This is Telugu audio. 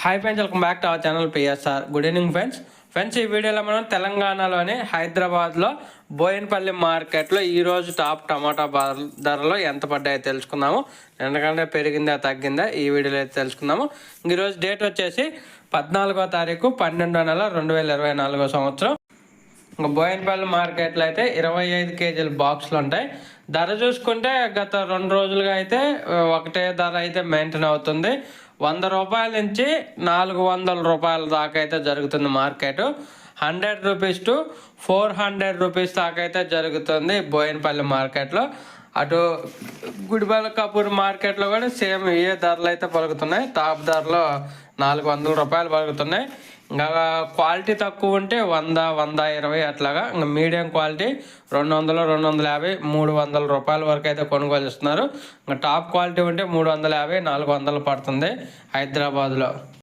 Hi friends, welcome back to our channel PSR. Good evening friends ఈ వీడియోలో మనం తెలంగాణలోని హైదరాబాద్లో బోయినపల్లి మార్కెట్లో ఈరోజు టాప్ టమాటా ధరలు ఎంత పడ్డాయో తెలుసుకుందాము. ఎందుకంటే పెరిగిందా తగ్గిందా ఈ వీడియోలో అయితే తెలుసుకుందాము. ఈరోజు డేట్ వచ్చేసి 14వ తారీఖు 12వ నెల 2024 సంవత్సరం. ఇంకా బోయినపల్లి మార్కెట్లో అయితే 25 కేజీల బాక్సులు ఉంటాయి. ధర చూసుకుంటే గత 2 రోజులుగా అయితే ఒకటే ధర అయితే మెయింటైన్ అవుతుంది. 100 రూపాయల నుంచి 400 రూపాయల దాకా అయితే జరుగుతుంది మార్కెట్. 100 రూపీస్ టు 400 రూపీస్ దాకా అయితే జరుగుతుంది బోయినపల్లి మార్కెట్లో. అటు గుడిబల్కాపూర్ మార్కెట్లో కూడా సేమ్ ఏ ధరలు అయితే పలుకుతున్నాయి. టాప్ ధరలో 400 రూపాయలు పలుకుతున్నాయి. ఇంకా క్వాలిటీ తక్కువ ఉంటే 100, 120 అట్లాగా. ఇంకా మీడియం క్వాలిటీ 200, 250, 300 రూపాయల వరకు అయితే కొనుగోలు ఇస్తున్నారు. ఇంకా టాప్ క్వాలిటీ ఉంటే 350, 400 పడుతుంది హైదరాబాద్లో.